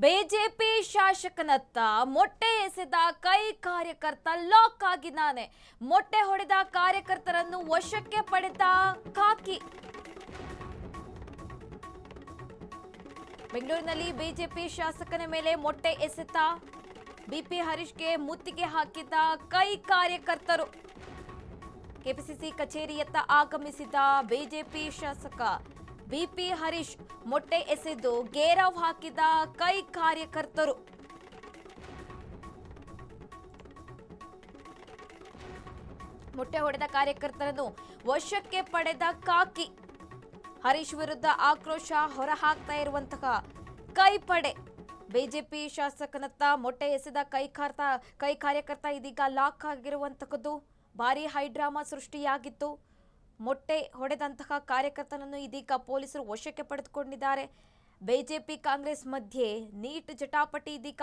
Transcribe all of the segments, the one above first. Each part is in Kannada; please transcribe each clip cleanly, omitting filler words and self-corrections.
ಬಿಜೆಪಿ ಶಾಸಕನತ್ತ ಮೊಟ್ಟೆ ಎಸೆದ ಕೈ ಕಾರ್ಯಕರ್ತ ಲಾಕ್ ಆಗಿದ್ದಾನೆ. ಮೊಟ್ಟೆ ಹೊಡೆದ ಕಾರ್ಯಕರ್ತರನ್ನು ವಶಕ್ಕೆ ಪಡೆದ ಖಾಕಿ. ಬೆಂಗಳೂರಿನಲ್ಲಿ ಬಿಜೆಪಿ ಶಾಸಕನ ಮೇಲೆ ಮೊಟ್ಟೆ ಎಸೆತ ಬಿಪಿ ಹರೀಶ್ಗೆ ಮುತ್ತಿಗೆ ಹಾಕಿದ ಕೈ ಕಾರ್ಯಕರ್ತರು. ಕೆಪಿಸಿಸಿ ಕಚೇರಿಯತ್ತ ಆಗಮಿಸಿದ ಬಿಜೆಪಿ ಶಾಸಕ ಬಿಪಿ ಹರೀಶ್ ಮೊಟ್ಟೆ ಎಸೆದು ಗೇರವ್ ಹಾಕಿದ ಕೈ ಕಾರ್ಯಕರ್ತರು. ಮೊಟ್ಟೆ ಹೊಡೆದ ಕಾರ್ಯಕರ್ತರನ್ನು ವಶಕ್ಕೆ ಪಡೆದ ಖಾಕಿ. ಹರೀಶ್ ವಿರುದ್ಧ ಆಕ್ರೋಶ ಹೊರಹಾಕ್ತಾ ಇರುವಂತಹ ಕೈಪಡೆ. ಬಿಜೆಪಿ ಶಾಸಕನತ್ತ ಮೊಟ್ಟೆ ಎಸೆದ ಕೈ ಕಾರ್ಯಕರ್ತ ಇದೀಗ ಲಾಕ್ ಆಗಿರುವಂತಹದ್ದು. ಭಾರಿ ಹೈಡ್ರಾಮಾ ಸೃಷ್ಟಿಯಾಗಿತ್ತು. ಮೊಟ್ಟೆ ಹೊಡೆದಂತಹ ಕಾರ್ಯಕರ್ತನನ್ನು ಇದೀಗ ಪೊಲೀಸರು ವಶಕ್ಕೆ ಪಡೆದುಕೊಂಡಿದ್ದಾರೆ. ಬಿಜೆಪಿ ಕಾಂಗ್ರೆಸ್ ಮಧ್ಯೆ ನೀಟ್ ಜಟಾಪಟಿ ಇದೀಗ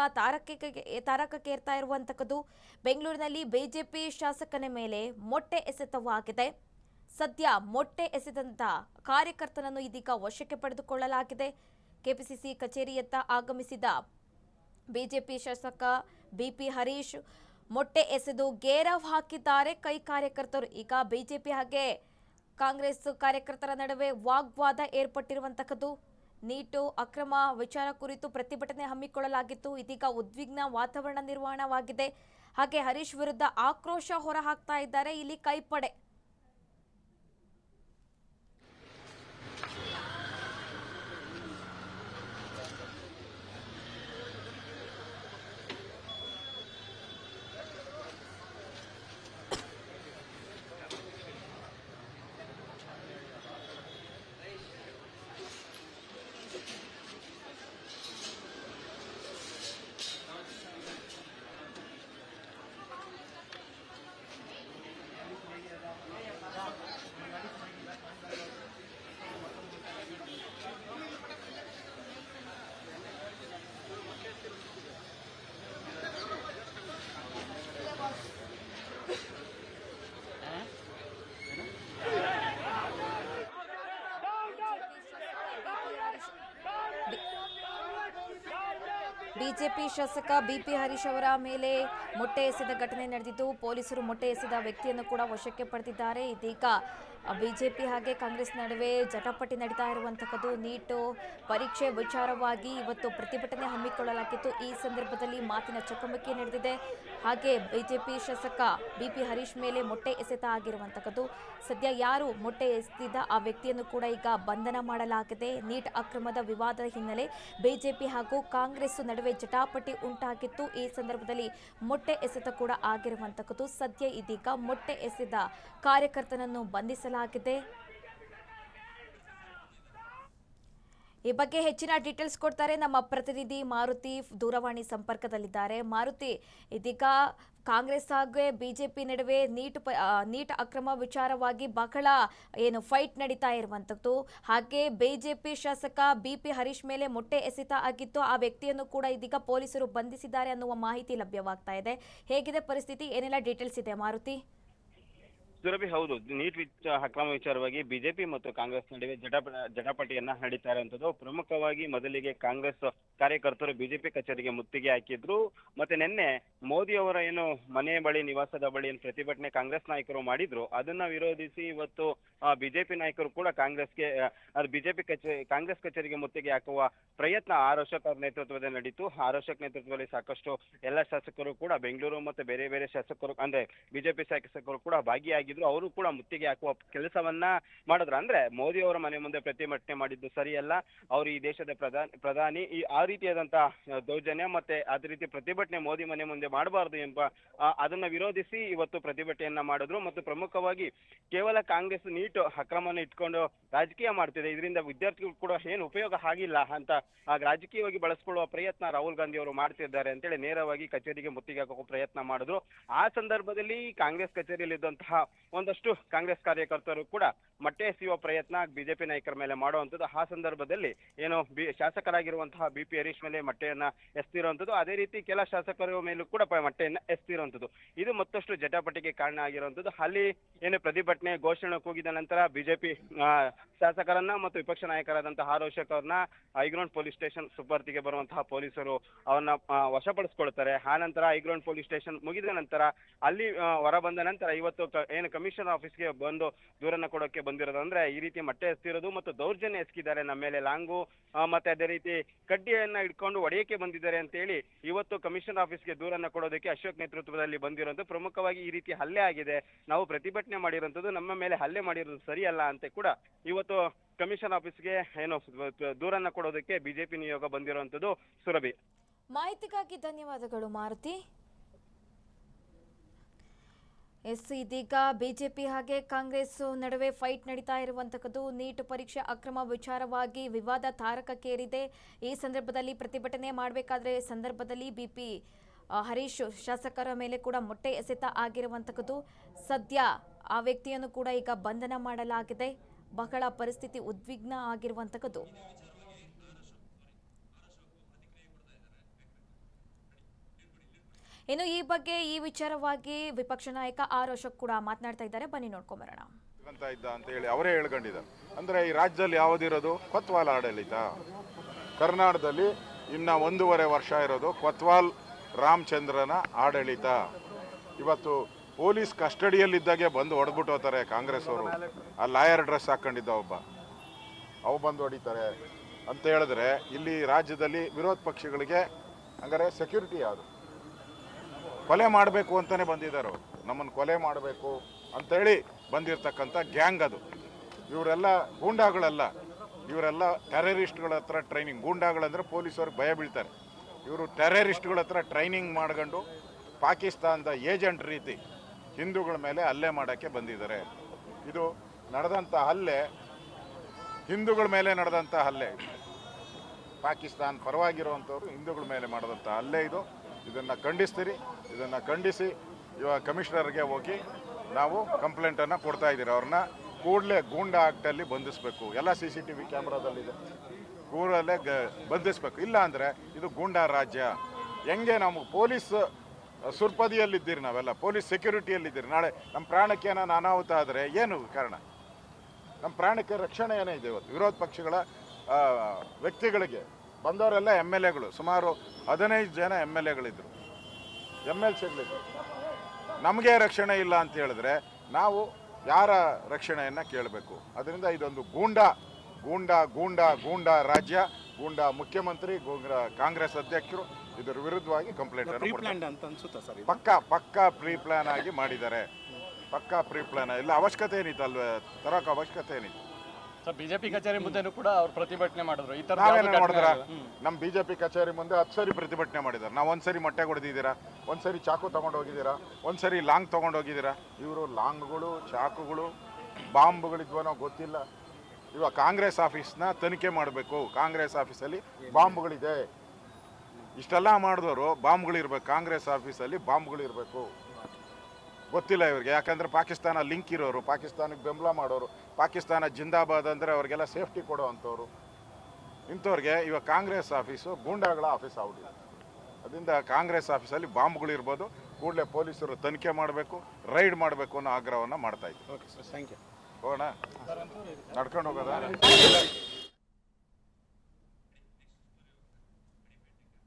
ತಾರಕಕ್ಕೇರ್ತಾ ಇರುವಂತಹದ್ದು. ಬೆಂಗಳೂರಿನಲ್ಲಿ ಬಿಜೆಪಿ ಶಾಸಕನ ಮೇಲೆ ಮೊಟ್ಟೆ ಎಸೆತವಾಗಿದೆ. ಸದ್ಯ ಮೊಟ್ಟೆ ಎಸೆದಂತ ಕಾರ್ಯಕರ್ತನನ್ನು ಇದೀಗ ವಶಕ್ಕೆ ಪಡೆದುಕೊಳ್ಳಲಾಗಿದೆ. ಕೆಪಿಸಿಸಿ ಕಚೇರಿಯತ್ತ ಆಗಮಿಸಿದ ಬಿಜೆಪಿ ಶಾಸಕ ಬಿಪಿ ಹರೀಶ್ ಮೊಟ್ಟೆ ಎಸೆದು ಗೇರವ್ ಹಾಕಿದ್ದಾರೆ ಕೈ ಕಾರ್ಯಕರ್ತರು. ಈಗ ಬಿಜೆಪಿ ಹಾಗೆ ಕಾಂಗ್ರೆಸ್ ಕಾರ್ಯಕರ್ತರ ನಡುವೆ ವಾಗ್ವಾದ ಏರ್ಪಟ್ಟಿರುವಂತಹದ್ದು. ನೀಟು ಅಕ್ರಮ ವಿಚಾರ ಕುರಿತು ಪ್ರತಿಭಟನೆ ಹಮ್ಮಿಕೊಳ್ಳಲಾಗಿತ್ತು. ಇದೀಗ ಉದ್ವಿಗ್ನ ವಾತಾವರಣ ನಿರ್ಮಾಣವಾಗಿದೆ. ಹಾಗೆ ಹರೀಶ್ ವಿರುದ್ಧ ಆಕ್ರೋಶ ಹೊರಹಾಕ್ತಾ ಇದ್ದಾರೆ ಇಲ್ಲಿ ಕೈಪಡೆ. ಬಿಜೆಪಿ ಶಾಸಕ ಬಿಪಿ ಹರೀಶ್ ಅವರ ಮೇಲೆ ಮೊಟ್ಟೆ ಎಸೆದ ಘಟನೆ ನಡೆದಿದ್ದು, ಪೊಲೀಸರು ಮೊಟ್ಟೆ ಎಸೆದ ವ್ಯಕ್ತಿಯನ್ನು ಕೂಡ ವಶಕ್ಕೆ ಪಡೆದಿದ್ದಾರೆ. ಇದೀಗ ಬಿಜೆಪಿ ಹಾಗೆ ಕಾಂಗ್ರೆಸ್ ನಡುವೆ ಜಟಾಪಟಿ ನಡೀತಾ ಇರುವಂತಹದ್ದು. ನೀಟು ಪರೀಕ್ಷೆ ವಿಚಾರವಾಗಿ ಇವತ್ತು ಪ್ರತಿಭಟನೆ ಹಮ್ಮಿಕೊಳ್ಳಲಾಗಿತ್ತು. ಈ ಸಂದರ್ಭದಲ್ಲಿ ಮಾತಿನ ಚಕಮಕಿ ನಡೆದಿದೆ. ಹಾಗೆ ಬಿಜೆಪಿ ಶಾಸಕ ಬಿಪಿ ಹರೀಶ್ ಮೇಲೆ ಮೊಟ್ಟೆ ಎಸೆತ ಆಗಿರುವಂತಹದ್ದು. ಸದ್ಯ ಯಾರು ಮೊಟ್ಟೆ ಎಸೆದಿದ್ದ ಆ ವ್ಯಕ್ತಿಯನ್ನು ಕೂಡ ಈಗ ಬಂಧನ ಮಾಡಲಾಗಿದೆ. ನೀಟ್ ಅಕ್ರಮದ ವಿವಾದದ ಹಿನ್ನೆಲೆ ಬಿಜೆಪಿ ಹಾಗೂ ಕಾಂಗ್ರೆಸ್ ನಡುವೆ ಜಟಾಪಟಿ ಉಂಟಾಗಿತ್ತು. ಈ ಸಂದರ್ಭದಲ್ಲಿ ಮೊಟ್ಟೆ ಎಸೆತ ಕೂಡ ಆಗಿರುವಂತಹದ್ದು. ಸದ್ಯ ಇದೀಗ ಮೊಟ್ಟೆ ಎಸೆದ ಕಾರ್ಯಕರ್ತನನ್ನು ಬಂಧಿಸಲಾಗಿದೆ. ಈ ಬಗ್ಗೆ ಹೆಚ್ಚಿನ ಡೀಟೇಲ್ಸ್ ಕೊಡ್ತಾರೆ ನಮ್ಮ ಪ್ರತಿನಿಧಿ ಮಾರುತಿ, ದೂರವಾಣಿ ಸಂಪರ್ಕದಲ್ಲಿದ್ದಾರೆ. ಮಾರುತಿ, ಇದೀಗ ಕಾಂಗ್ರೆಸ್ ಹಾಗೂ ಬಿಜೆಪಿ ನಡುವೆ ನೀಟ್ ಅಕ್ರಮ ವಿಚಾರವಾಗಿ ಬಹಳ ಫೈಟ್ ನಡೀತಾ ಇರುವಂತದ್ದು. ಹಾಗೆ ಬಿಜೆಪಿ ಶಾಸಕ ಬಿಪಿ ಹರೀಶ್ ಮೇಲೆ ಮೊಟ್ಟೆ ಎಸೆತ ಆಗಿತ್ತು. ಆ ವ್ಯಕ್ತಿಯನ್ನು ಕೂಡ ಇದೀಗ ಪೊಲೀಸರು ಬಂಧಿಸಿದ್ದಾರೆ ಅನ್ನುವ ಮಾಹಿತಿ ಲಭ್ಯವಾಗ್ತಾ ಇದೆ. ಹೇಗಿದೆ ಪರಿಸ್ಥಿತಿ, ಏನೆಲ್ಲ ಡೀಟೇಲ್ಸ್ ಇದೆ ಮಾರುತಿ? ಸುರಭಿ, ಹೌದು, ನೀಟ್ ಅಕ್ರಮ ವಿಚಾರವಾಗಿ ಬಿಜೆಪಿ ಮತ್ತು ಕಾಂಗ್ರೆಸ್ ನಡುವೆ ಜಟಾಪಟಿಯನ್ನ ನಡೀತಾ ಇರುವಂತದ್ದು. ಪ್ರಮುಖವಾಗಿ ಮೊದಲಿಗೆ ಕಾಂಗ್ರೆಸ್ ಕಾರ್ಯಕರ್ತರು ಬಿಜೆಪಿ ಕಚೇರಿಗೆ ಮುತ್ತಿಗೆ ಹಾಕಿದ್ರು. ಮತ್ತೆ ನಿನ್ನೆ ಮೋದಿ ಅವರ ಮನೆಯ ಬಳಿ, ನಿವಾಸದ ಬಳಿ ಪ್ರತಿಭಟನೆ ಕಾಂಗ್ರೆಸ್ ನಾಯಕರು ಮಾಡಿದ್ರು. ಅದನ್ನ ವಿರೋಧಿಸಿ ಇವತ್ತು ಬಿಜೆಪಿ ನಾಯಕರು ಕೂಡ ಕಾಂಗ್ರೆಸ್ ಕಚೇರಿಗೆ ಮುತ್ತಿಗೆ ಹಾಕುವ ಪ್ರಯತ್ನ ಆರ್ ಅಶೋಕ್ ಅವರ ನೇತೃತ್ವದಲ್ಲಿ ನಡೀತು. ಆರ್ ಅಶೋಕ್ ನೇತೃತ್ವದಲ್ಲಿ ಸಾಕಷ್ಟು ಎಲ್ಲ ಶಾಸಕರು ಕೂಡ, ಬೆಂಗಳೂರು ಮತ್ತೆ ಬೇರೆ ಬೇರೆ ಶಾಸಕರು ಅಂದ್ರೆ ಬಿಜೆಪಿ ಶಾಸಕರು ಕೂಡ ಭಾಗಿಯಾಗಿದ್ರು. ಅವರು ಕೂಡ ಮುತ್ತಿಗೆ ಹಾಕುವ ಕೆಲಸವನ್ನ ಮಾಡಿದ್ರು. ಅಂದ್ರೆ ಮೋದಿ ಅವರ ಮನೆ ಮುಂದೆ ಪ್ರತಿಭಟನೆ ಮಾಡಿದ್ದು ಸರಿಯಲ್ಲ, ಅವರು ಈ ದೇಶದ ಪ್ರಧಾನಿ, ಆ ರೀತಿಯಾದಂತಹ ದೌರ್ಜನ್ಯ ಮತ್ತೆ ಅದೇ ರೀತಿ ಪ್ರತಿಭಟನೆ ಮೋದಿ ಮನೆ ಮುಂದೆ ಮಾಡಬಾರದು ಎಂಬ ಅದನ್ನ ವಿರೋಧಿಸಿ ಇವತ್ತು ಪ್ರತಿಭಟನೆಯನ್ನ ಮಾಡಿದ್ರು. ಮತ್ತು ಪ್ರಮುಖವಾಗಿ ಕೇವಲ ಕಾಂಗ್ರೆಸ್ ನೀಟ್ ಅಕ್ರಮವನ್ನು ಇಟ್ಕೊಂಡು ರಾಜಕೀಯ ಮಾಡ್ತಿದೆ, ಇದರಿಂದ ವಿದ್ಯಾರ್ಥಿಗಳು ಕೂಡ ಏನು ಉಪಯೋಗ ಆಗಿಲ್ಲ ಅಂತ ರಾಜಕೀಯವಾಗಿ ಬಳಸ್ಕೊಳ್ಳುವ ಪ್ರಯತ್ನ ರಾಹುಲ್ ಗಾಂಧಿ ಅವರು ಮಾಡ್ತಿದ್ದಾರೆ ಅಂತೇಳಿ ನೇರವಾಗಿ ಕಚೇರಿಗೆ ಮುತ್ತಿಗೆ ಹಾಕುವ ಪ್ರಯತ್ನ ಮಾಡಿದ್ರು. ಆ ಸಂದರ್ಭದಲ್ಲಿ ಕಾಂಗ್ರೆಸ್ ಕಚೇರಿಯಲ್ಲಿದ್ದಂತಹ ಒಂದಷ್ಟು ಕಾಂಗ್ರೆಸ್ ಕಾರ್ಯಕರ್ತರು ಕೂಡ ಮೊಟ್ಟೆ ಎಸೆಯುವ ಪ್ರಯತ್ನ ಬಿಜೆಪಿ ನಾಯಕರ ಮೇಲೆ ಮಾಡುವಂಥದ್ದು. ಆ ಸಂದರ್ಭದಲ್ಲಿ ಏನು ಶಾಸಕರಾಗಿರುವಂತಹ ಬಿ ಪಿ ಹರೀಶ್ ಮೇಲೆ ಮೊಟ್ಟೆಯನ್ನ ಎಸ್ತಿರುವಂಥದ್ದು, ಅದೇ ರೀತಿ ಕೆಲ ಶಾಸಕರ ಮೇಲೂ ಕೂಡ ಮೊಟ್ಟೆಯನ್ನ ಎಸ್ತಿರುವಂಥದ್ದು. ಇದು ಮತ್ತಷ್ಟು ಜಟಾಪಟಿಗೆ ಕಾರಣ ಆಗಿರುವಂಥದ್ದು. ಅಲ್ಲಿ ಏನು ಪ್ರತಿಭಟನೆ ಘೋಷಣೆ ಕೂಗಿದ ನಂತರ ಬಿಜೆಪಿ ಶಾಸಕರನ್ನ ಮತ್ತು ವಿಪಕ್ಷ ನಾಯಕರಾದಂತಹ ಆರ್ ಅಶೋಕ್ ಅವ್ರನ್ನ ಹೈಗ್ರೌಂಡ್ ಪೊಲೀಸ್ ಸ್ಟೇಷನ್ ಸುಪರ್ದಿಗೆ ಬರುವಂತಹ ಪೊಲೀಸರು ಅವನ್ನ ವಶಪಡಿಸ್ಕೊಳ್ತಾರೆ. ಆ ನಂತರ ಹೈಗ್ರೌಂಡ್ ಪೊಲೀಸ್ ಸ್ಟೇಷನ್ ಮುಗಿದ ನಂತರ ಅಲ್ಲಿ ಹೊರ ಬಂದ ನಂತರ ಇವತ್ತು ಏನು ಕಮಿಷನರ್ ಆಫೀಸ್ಗೆ ಬಂದು ದೂರನ್ನ ಕೊಡೋಕೆ ಬಂದಿರೋದು. ಅಂದ್ರೆ ಈ ರೀತಿ ಮೊಟ್ಟೆ ಎಸ್ತಿರೋದು ಮತ್ತು ದೌರ್ಜನ್ಯ ಎಸಗಿದ್ದಾರೆ ನಮ್ಮ ಮೇಲೆ, ಲಾಂಗು ಮತ್ತೆ ಅದೇ ರೀತಿ ಕಡ್ಡಿಯನ್ನ ಇಟ್ಕೊಂಡು ಹೊಡೆಯಕ್ಕೆ ಬಂದಿದ್ದಾರೆ ಅಂತ ಹೇಳಿ ಇವತ್ತು ಕಮಿಷನರ್ ಆಫೀಸ್ಗೆ ದೂರನ್ನ ಕೊಡೋದಕ್ಕೆ ಅಶೋಕ್ ನೇತೃತ್ವದಲ್ಲಿ ಬಂದಿರೋದು. ಪ್ರಮುಖವಾಗಿ ಈ ರೀತಿ ಹಲ್ಲೆ ಆಗಿದೆ, ನಾವು ಪ್ರತಿಭಟನೆ ಮಾಡಿರುವಂತದ್ದು, ನಮ್ಮ ಮೇಲೆ ಹಲ್ಲೆ ಮಾಡಿರೋದು ಸರಿಯಲ್ಲ ಅಂತ ಕೂಡ ಇವತ್ತು ಕಮಿಷನ್ ಆಫೀಸ್ಗೆ ಏನು ದೂರನ್ನ ಕೊಡೋದಕ್ಕೆ ಬಿಜೆಪಿ ನಿಯೋಗ ಬಂದಿರುವಂತದ್ದು. ಸುರಭಿ, ಮಾಹಿತಿಗಾಗಿ ಧನ್ಯವಾದಗಳು ಮಾರುತಿ. ಇದೀಗ ಬಿಜೆಪಿ ಹಾಗೆ ಕಾಂಗ್ರೆಸ್ ನಡುವೆ ಫೈಟ್ ನಡೀತಾ ಇರುವಂತದ್ದು. ನೀಟ್ ಪರೀಕ್ಷೆ ಅಕ್ರಮ ವಿಚಾರವಾಗಿ ವಿವಾದ ತಾರಕಕ್ಕೇರಿದೆ. ಈ ಸಂದರ್ಭದಲ್ಲಿ ಪ್ರತಿಭಟನೆ ಮಾಡಬೇಕಾದ್ರೆ ಸಂದರ್ಭದಲ್ಲಿ ಬಿಪಿ ಹರೀಶ್ ಶಾಸಕರ ಮೇಲೆ ಕೂಡ ಮೊಟ್ಟೆ ಎಸೆತ ಆಗಿರುವಂತದ್ದು. ಸದ್ಯ ಆ ವ್ಯಕ್ತಿಯನ್ನು ಕೂಡ ಈಗ ಬಂಧನ ಮಾಡಲಾಗಿದೆ. ಬಹಳ ಪರಿಸ್ಥಿತಿ ಉದ್ವಿಗ್ನ ಆಗಿರುವಂತದ್ದು. ಇನ್ನು ಈ ಬಗ್ಗೆ ಈ ವಿಚಾರವಾಗಿ ವಿಪಕ್ಷ ನಾಯಕ ಆರ್ ಅಶೋಕ್ ಕೂಡ ಮಾತನಾಡ್ತಾ ಇದ್ದಾರೆ. ಬನ್ನಿ ನೋಡ್ಕೊಂಬರೋಣ. ಅಂತ ಹೇಳಿ ಅವರೇ ಹೇಳ್ಕೊಂಡಿದ್ದಾರೆ. ಅಂದ್ರೆ ಈ ರಾಜ್ಯದಲ್ಲಿ ಯಾವುದಿರೋದು ಕೊತ್ವಾಲ್ ಆಡಳಿತ. ಕರ್ನಾಟಕದಲ್ಲಿ ಇನ್ನ 1.5 ವರ್ಷ ಇರೋದು ಕೊತ್ವಾಲ್ ರಾಮಚಂದ್ರನ ಆಡಳಿತ. ಇವತ್ತು ಪೊಲೀಸ್ ಕಸ್ಟಡಿಯಲ್ಲಿದ್ದಾಗೆ ಬಂದು ಹೊಡೆದ್ಬಿಟ್ಟು ಹೋಗ್ತಾರೆ ಕಾಂಗ್ರೆಸ್ ಅವರು. ಆ ಲಾಯರ್ ಡ್ರೆಸ್ ಹಾಕೊಂಡಿದ್ದ ಅವು ಬಂದು ಹೊಡಿತಾರೆ ಅಂತ ಹೇಳಿದ್ರೆ ಇಲ್ಲಿ ರಾಜ್ಯದಲ್ಲಿ ವಿರೋಧ ಪಕ್ಷಗಳಿಗೆ ಹಂಗಾರೆ ಸೆಕ್ಯೂರಿಟಿ ಯಾವುದು? ಕೊಲೆ ಮಾಡಬೇಕು ಅಂತಾನೆ ಬಂದಿದ್ದಾರೆ. ನಮ್ಮನ್ನು ಕೊಲೆ ಮಾಡಬೇಕು ಅಂತೇಳಿ ಬಂದಿರತಕ್ಕಂಥ ಗ್ಯಾಂಗ್ ಅದು. ಇವರೆಲ್ಲ ಗೂಂಡಾಗಳಲ್ಲ, ಇವರೆಲ್ಲ ಟೆರರಿಸ್ಟ್ಗಳ ಹತ್ರ ಟ್ರೈನಿಂಗ್. ಗೂಂಡಾಗಳಂದ್ರೆ ಪೊಲೀಸವ್ರಿಗೆ ಭಯ ಬೀಳ್ತಾರೆ. ಇವರು ಟೆರರಿಸ್ಟ್ಗಳ ಹತ್ರ ಟ್ರೈನಿಂಗ್ ಮಾಡ್ಕೊಂಡು ಪಾಕಿಸ್ತಾನದ ಏಜೆಂಟ್ ರೀತಿ ಹಿಂದೂಗಳ ಮೇಲೆ ಹಲ್ಲೆ ಮಾಡೋಕ್ಕೆ ಬಂದಿದ್ದಾರೆ. ಇದು ನಡೆದಂಥ ಹಲ್ಲೆ ಹಿಂದೂಗಳ ಮೇಲೆ ನಡೆದಂಥ ಹಲ್ಲೆ. ಪಾಕಿಸ್ತಾನ ಪರವಾಗಿರುವಂಥವ್ರು ಹಿಂದೂಗಳ ಮೇಲೆ ಮಾಡಿದಂಥ ಹಲ್ಲೆ ಇದು. ಇದನ್ನು ಖಂಡಿಸ್ತೀರಿ. ಇದನ್ನು ಖಂಡಿಸಿ ಇವಾಗ ಕಮಿಷನರ್ಗೆ ಹೋಗಿ ನಾವು ಕಂಪ್ಲೇಂಟನ್ನು ಕೊಡ್ತಾ ಇದ್ದೀರಿ. ಅವ್ರನ್ನ ಕೂಡಲೇ ಗೂಂಡಾ ಆ್ಯಕ್ಟಲ್ಲಿ ಬಂಧಿಸಬೇಕು. ಎಲ್ಲ CCTV ಕ್ಯಾಮ್ರಾದಲ್ಲಿದೆ. ಕೂಡಲೇ ಬಂಧಿಸಬೇಕು. ಇಲ್ಲ ಅಂದರೆ ಇದು ಗೂಂಡಾ ರಾಜ್ಯ. ಹೆಂಗೆ ನಾವು ಪೊಲೀಸ್ ಸುರ್ಪದಿಯಲ್ಲಿದ್ದೀರಿ, ನಾವೆಲ್ಲ ಪೊಲೀಸ್ ಸೆಕ್ಯೂರಿಟಿಯಲ್ಲಿದ್ದೀರಿ. ನಾಳೆ ನಮ್ಮ ಪ್ರಾಣಕ್ಕೆ ಏನಾರು ಅನಾಹುತ ಆದರೆ ಏನು ಕಾರಣ? ನಮ್ಮ ಪ್ರಾಣಕ್ಕೆ ರಕ್ಷಣೆ ಏನೇ ಇದೆ? ಇವತ್ತು ವಿರೋಧ ಪಕ್ಷಗಳ ವ್ಯಕ್ತಿಗಳಿಗೆ ಬಂದವರೆಲ್ಲ MLAಗಳು, ಸುಮಾರು 15 ಜನ MLAಗಳಿದ್ರು, MLCಗಳಿದ್ರು. ನಮಗೆ ರಕ್ಷಣೆ ಇಲ್ಲ ಅಂತ ಹೇಳಿದ್ರೆ ನಾವು ಯಾರ ರಕ್ಷಣೆಯನ್ನು ಕೇಳಬೇಕು? ಅದರಿಂದ ಇದೊಂದು ಗೂಂಡಾ ಗೂಂಡಾ ಗೂಂಡಾ ಗೂಂಡಾ ರಾಜ್ಯ, ಗೂಂಡಾ ಮುಖ್ಯಮಂತ್ರಿ, ಕಾಂಗ್ರೆಸ್ ಅಧ್ಯಕ್ಷರು ಇದರ ವಿರುದ್ಧವಾಗಿ ಕಂಪ್ಲೇಂಟ್ ಪಕ್ಕಾ ಪ್ರೀ ಪ್ಲಾನ್ ಆಗಿ ಮಾಡಿದ್ದಾರೆ. ಪಕ್ಕಾ ಪ್ರೀ ಪ್ಲಾನ್ ಇಲ್ಲ. ಅವಶ್ಯಕತೆ ಏನಿತ್ತು ಅಲ್ವೇ ತರೋಕೆ? ಅವಶ್ಯಕತೆ ಏನಿತ್ತು? ಬಿಜೆಪಿ ಕಚೇರಿ ಮುಂದೆನೂ ಕೂಡ ಅವ್ರು ಪ್ರತಿಭಟನೆ ಮಾಡಿದ್ರು. ಈ ತರ ನಾವೇನು ಮಾಡಿದ್ರ? ನಮ್ಮ ಬಿಜೆಪಿ ಕಚೇರಿ ಮುಂದೆ 10 ಸರಿ ಪ್ರತಿಭಟನೆ ಮಾಡಿದ್ದಾರೆ. ನಾವು ಒಂದ್ಸರಿ ಮೊಟ್ಟೆ ಹೊಡೆದಿದ್ದೀರಾ, ಒಂದ್ಸರಿ ಚಾಕು ತಗೊಂಡು ಹೋಗಿದ್ದೀರಾ, ಒಂದ್ಸರಿ ಲಾಂಗ್ ತಗೊಂಡು ಹೋಗಿದ್ದೀರಾ. ಇವರು ಲಾಂಗ್ಗಳು, ಚಾಕುಗಳು, ಬಾಂಬ್ಗಳಿದ್ವನೋ ಗೊತ್ತಿಲ್ಲ. ಇವಾಗ ಕಾಂಗ್ರೆಸ್ ಆಫೀಸ್ನ ತನಿಖೆ ಮಾಡಬೇಕು. ಕಾಂಗ್ರೆಸ್ ಆಫೀಸಲ್ಲಿ ಬಾಂಬ್ಗಳಿದೆ. ಇಷ್ಟೆಲ್ಲ ಮಾಡಿದವರು ಬಾಂಬ್ಗಳಿರ್ಬೇಕು. ಕಾಂಗ್ರೆಸ್ ಆಫೀಸಲ್ಲಿ ಬಾಂಬ್ಗಳಿರಬೇಕು. ಗೊತ್ತಿಲ್ಲ ಇವ್ರಿಗೆ. ಯಾಕಂದರೆ ಪಾಕಿಸ್ತಾನ ಲಿಂಕ್ ಇರೋರು, ಪಾಕಿಸ್ತಾನಕ್ಕೆ ಬೆಂಬಲ ಮಾಡೋರು, ಪಾಕಿಸ್ತಾನ ಜಿಂದಾಬಾದ್ ಅಂದರೆ ಅವ್ರಿಗೆಲ್ಲ ಸೇಫ್ಟಿ ಕೊಡೋ ಅಂಥವ್ರು. ಇಂಥವ್ರಿಗೆ ಇವಾಗ ಕಾಂಗ್ರೆಸ್ ಆಫೀಸು ಗೂಂಡಾಗಳ ಆಫೀಸ್ ಆಗ್ಬಿಟ್ಟಿದೆ. ಅದರಿಂದ ಕಾಂಗ್ರೆಸ್ ಆಫೀಸಲ್ಲಿ ಬಾಂಬ್ಗಳಿರ್ಬೋದು. ಕೂಡಲೇ ಪೊಲೀಸರು ತನಿಖೆ ಮಾಡಬೇಕು, ರೈಡ್ ಮಾಡಬೇಕು ಅನ್ನೋ ಆಗ್ರಹವನ್ನು ಮಾಡ್ತಾ ಇದ್ದೀವಿ. Okay sir, thank you. ಹೋಗೋಣ, ನಡ್ಕೊಂಡು ಹೋಗೋದಾ?